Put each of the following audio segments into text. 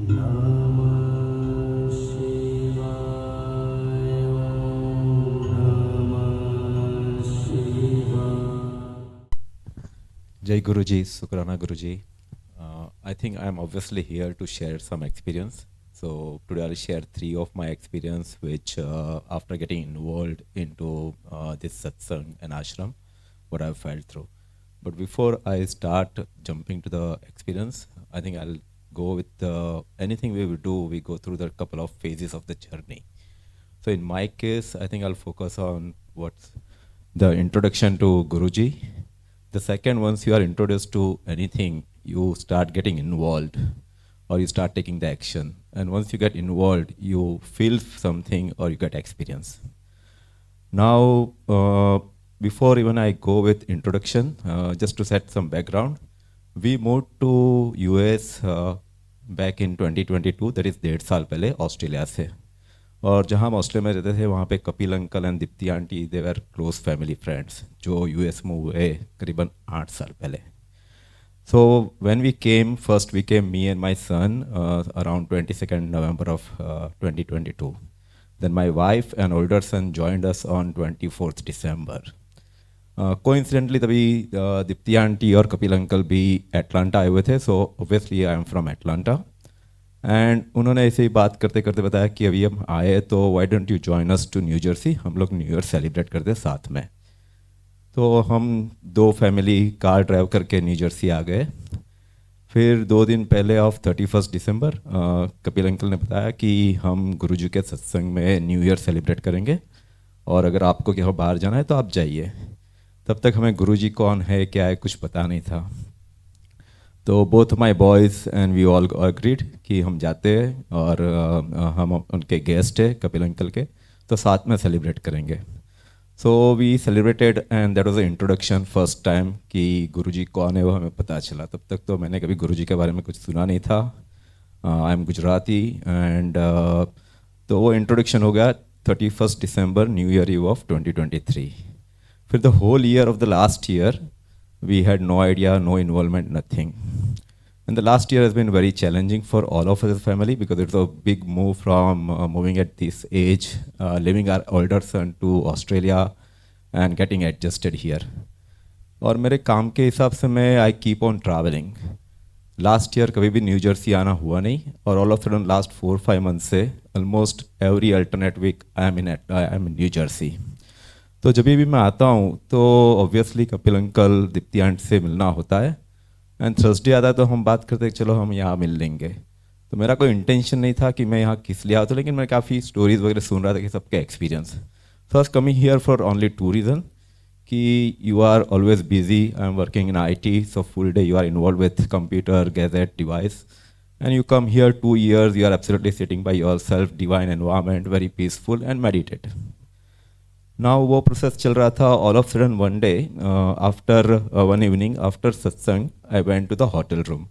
Namah Shivaya. Namah Shivaya. Jai Guruji, Sukrana Guruji. I think I'm obviously here to share some experience. So today I'll share 3 of my experience, which after getting involved into this satsang and ashram, what I've felt through. But before I start jumping to the experience, I think I'll go with anything we will do. We go through the couple of phases of the journey. So in my case, I think I'll focus on what's the introduction to Guruji. The second, once you are introduced to anything, you start getting involved or you start taking the action. And once you get involved, you feel something or you get experience. Now, before even I go with introduction, just to set some background, we moved to US back in 2022, that is 1.5 साल पहले Australia से. और जहाँ हम Australia में रहते थे वहाँ पे Kapil uncle and Deepti aunty they were close family friends जो यूएस में हुए करीबन 8 साल पहले. So when we came, first we came me and my son around 22nd November of 2022. Then my wife and older son joined us on 24th December. Coincidentally तभी Deepti aunty और Kapil uncle भी Atlanta आए हुए थे. So obviously I am from Atlanta. And उन्होंने ऐसे ही बात करते करते बताया कि अभी हम आए तो why don't you join us to New Jersey, हम लोग न्यू ईयर सेलिब्रेट करते साथ में. तो हम 2 फैमिली कार ड्राइव करके न्यू जर्सी आ गए. फिर 2 दिन पहले ऑफ 31 दिसंबर कपिल अंकल ने बताया कि हम गुरुजी के सत्संग में न्यू ईयर सेलिब्रेट करेंगे और अगर आपको कहीं बाहर जाना है तो आप जाइए. तब तक हमें गुरुजी कौन है क्या है कुछ पता नहीं था. तो both my boys and we all agreed कि हम जाते हैं और हम उनके गेस्ट है कपिल अंकल के, तो साथ में सेलिब्रेट करेंगे. So we celebrated and that was the introduction first time कि गुरुजी कौन है वो हमें पता चला. तब तक तो मैंने कभी गुरुजी के बारे में कुछ सुना नहीं था. आई एम गुजराती एंड तो वो इंट्रोडक्शन हो गया 31 दिसंबर न्यू ईयर ईव ऑफ 2023. फिर the whole year of the last year we had no idea, no involvement, nothing. And the last year has been very challenging for all of us as a family because it's a big move from moving at this age, leaving our older son to Australia and getting adjusted here. और मेरे काम के हिसाब से मैं I keep on traveling. Last year कभी भी New Jersey आना हुआ नहीं और all of sudden last 4-5 month से almost every alternate week I am in New Jersey. तो जब भी मैं आता हूँ तो obviously Kapil uncle Deepti aunty से मिलना होता है. एंड थर्सडे आता है तो हम बात करते हैं चलो हम यहाँ मिल लेंगे. तो मेरा कोई इंटेंशन नहीं था कि मैं यहाँ किस लिए आता हूँ, लेकिन मैं काफ़ी स्टोरीज वगैरह सुन रहा था कि सबके experience. First coming here for only 2 reason कि you are always busy. I am working in IT, so full day you are involve with computer gadget device and you come here 2 years you are absolutely sitting by yourself, divine environment, very peaceful and meditate. Now वो process चल रहा था. All of sudden one day after one evening after satsang I went to the hotel room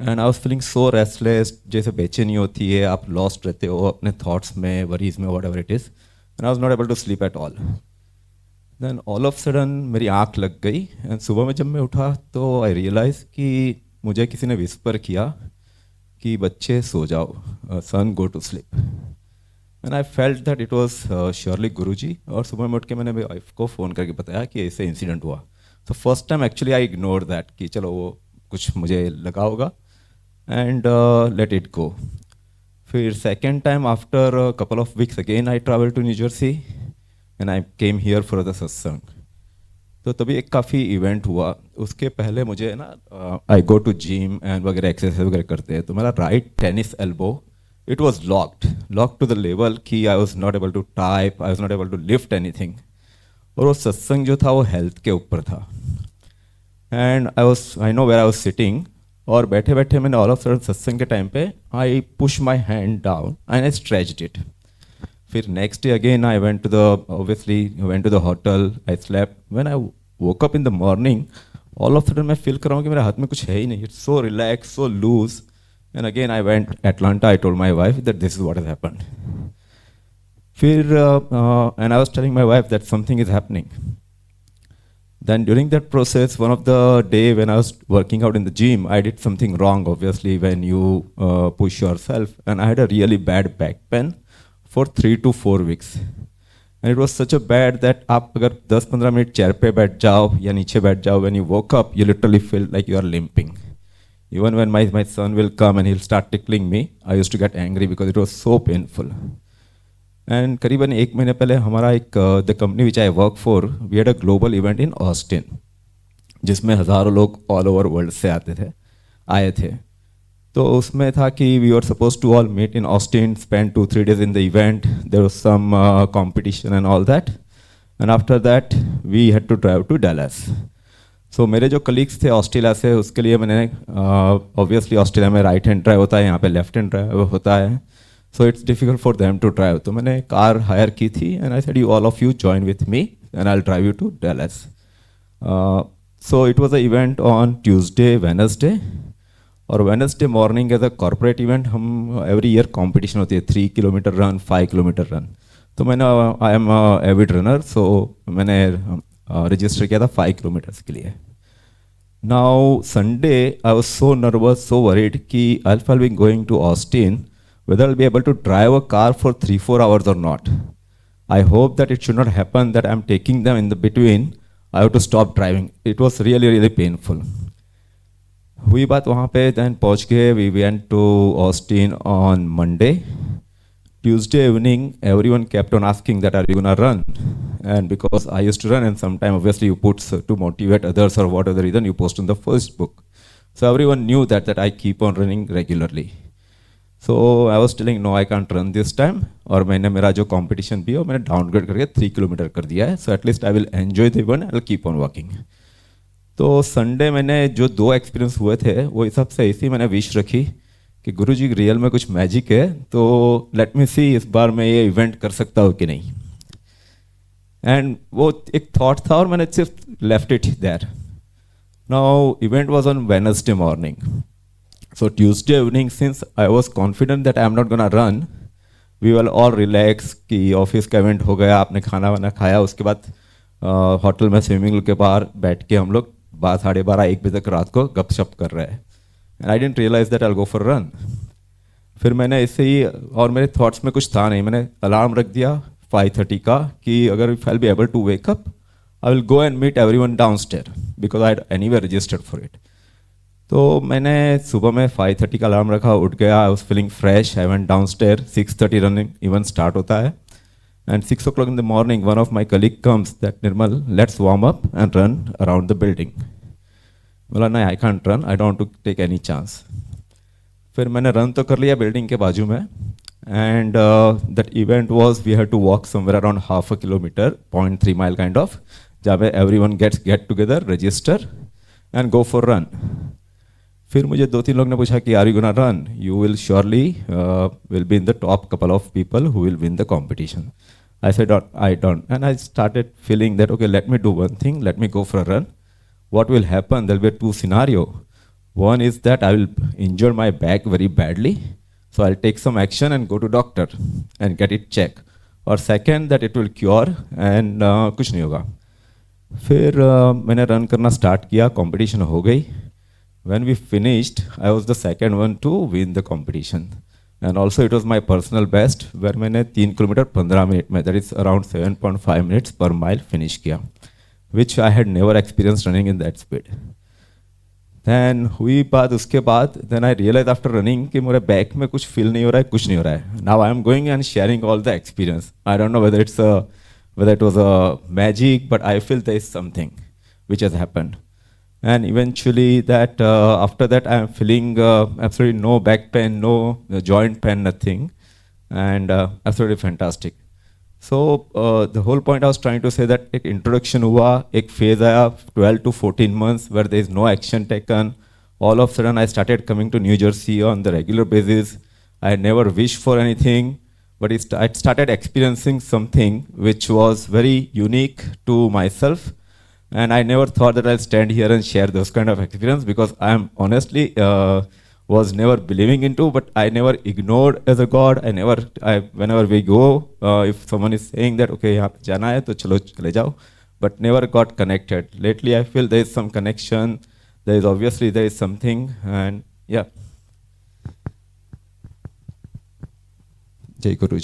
and I was feeling so restless. जैसे बेचैनी होती है, आप lost रहते हो अपने थॉट्स में, वरीज में, whatever it is. And I was not able to sleep at all. Then all of sudden मेरी आँख लग गई एंड सुबह में जब मैं उठा तो आई रियलाइज कि मुझे किसी ने विस्पर किया कि बच्चे सो जाओ, son go to sleep. And I felt that it was surely Guruji. और सुबह में उठ के मैंने मेरी वाइफ को फ़ोन करके बताया कि ऐसे इंसिडेंट हुआ. तो first time actually I ignore that कि चलो वो कुछ मुझे लगा होगा एंड लेट इट गो. फिर second time after couple of weeks again I travel to New Jersey and I came here for the satsang. तो तभी एक काफ़ी इवेंट हुआ. उसके पहले मुझे ना आई गो टू जिम एंड वगैरह एक्सरसाइज वगैरह करते हैं. तो मेरा right tennis elbow it was locked to the level कि I was not able to type, I was not able to lift anything. और वो सत्संग जो था वो हेल्थ के ऊपर था. And I know where I was sitting और बैठे बैठे मैंने ऑल ऑफ सडन सत्संग के टाइम पे I push my hand down and I stretched it. फिर next day again I went to the hotel, I slept. When I woke up in the morning all of sudden मैं feel कर रहा हूँ कि मेरे हाथ में कुछ है ही नहीं. It's so relax, so loose. And again I went Atlanta. I told my wife that this is what has happened. And I was telling my wife that something is happening. Then during that process, one of the day when I was working out in the gym, I did something wrong, obviously, when you push yourself. And I had a really bad back pain for 3 to 4 weeks. And it was such a bad that आप अगर 10-15 minute chair पे बैठ जाओ या नीचे बैठ जाओ, when you woke up, you literally feel like you are limping. Even when my son will come and he'll start tickling me, I used to get angry because it was so painful. And करीबन 1 महीने पहले हमारा एक the company which I work for, we had a global event in Austin, जिसमें हज़ारों लोग all over world से आए थे. तो उसमें था कि we are suppose to all meet in Austin, spend 2-3 days in the event, there was some competition and all that, and after that we had to drive to Dallas. So मेरे जो colleagues थे Australia से, उसके लिए मैंने obviously Australia में right hand drive होता है, यहाँ पे लेफ्ट हैंड ड्राइव होता है, so it's difficult for them to drive. तो मैंने कार हायर की थी and I said you all of you join with me and I'll drive you to Dallas. So it was an event on Tuesday, Wednesday, और Wednesday morning as a corporate event हम every year competition होती है, 3 kilometer run, 5 kilometer run. तो मैंने I am a avid runner, so मैंने register किया था 5 kilometers के लिए. Now Sunday I was so nervous, so worried कि I'll be going to Austin, whether I'll be able to drive a car for 3-4 hours or not. I hope that it should not happen that I'm taking them in the between. I have to stop driving. It was really, really painful. हुई बात वहाँ पे, then पहुँच गए. We went to Austin on Monday. Tuesday evening, everyone kept on asking that are you gonna run? And because I used to run, and sometime obviously you put to motivate others or whatever reason you post on the Facebook. So everyone knew that I keep on running regularly. So I was telling no I can't run this time, और मैंने मेरा जो competition भी है मैंने downgrade करके 3 kilometre कर दिया है. So at least I will enjoy the event, I'll keep on walking. तो संडे मैंने जो 2 एक्सपीरियंस हुए थे वो हिसाब से ऐसी मैंने विश रखी कि गुरुजी रियल में कुछ मैजिक है, तो लेट मी सी इस बार मैं ये इवेंट कर सकता हूँ कि नहीं. एंड वो एक थॉट था और मैंने सिर्फ left it there. Now event was on Wednesday morning. So Tuesday evening, since I was confident that I am not gonna run, we were all relaxed कि ऑफिस का इवेंट हो गया, आपने खाना वाना खाया, उसके बाद होटल में स्विमिंग पूल के बाहर बैठ के हम लोग 12:30-1 बजे तक रात को गपशप कर रहे हैं. And I didn't realize that I go for run. फिर मैंने ऐसे ही, और मेरे थॉट्स में कुछ था नहीं, मैंने अलार्म रख दिया 5:30 का कि अगर if I will be able to wake up I will go and meet everyone downstair because I had anyway registered for it. तो मैंने सुबह में 5:30 का अलार्म रखा, उठ गया, I was feeling fresh, I went downstair. 6:30 running event start होता है and 6 o'clock in the morning one of my colleague comes that Nirmal let's warm up and run around the building. बोला नहीं I can't run, I don't to take any chance. फिर मैंने run तो कर लिया building के बाजू में, and that event was we had to walk somewhere around half a kilometre, 0.3 mile kind of, जहाँ पे everyone get together, register and go for run. फिर मुझे 2-3 लोग ने पूछा कि are you gonna run, you will surely will be in the top couple of people who will win the competition. I said I don't, and I started feeling that okay let me do one thing, let me go for a run. What will happen, there will be 2 scenarios. One is that I will injure my back very badly, so I'll take some action and go to doctor and get it checked. Or second, that it will cure and कुछ नहीं होगा. फिर मैंने run करना start किया, competition हो गई. When we finished, I was the second one to win the competition. And also it was my personal best, where मैंने 3 किलोमीटर 15 मिनट में, that is around 7.5 minutes per mile finish किया, which I had never experienced running in that speed. Then हुई बात, उसके बाद then I realized after running कि मेरे back में कुछ फील नहीं हो रहा है, कुछ नहीं हो रहा है. Now I am going and sharing all the experience. I don't know whether it was a magic, but I feel there is something which has happened. And eventually that after that I am feeling absolutely no back pain, no joint pain, nothing, and absolutely fantastic. So the whole point I was trying to say that एक introduction हुआ, एक phase आया 12 to 14 months where there is no action taken. All of a sudden I started coming to New Jersey on the regular basis. I never wished for anything, but I started experiencing something which was very unique to myself. And I never thought that I'll stand here and share those kind of experience, because I am honestly was never believing into, but I never ignored as a God. Whenever we go, if someone is saying that, okay, यहाँ पे जाना है तो चलो चले जाओ, but never got connected. Lately, I feel there is some connection. There is obviously there is something, and yeah. Jai Guruji.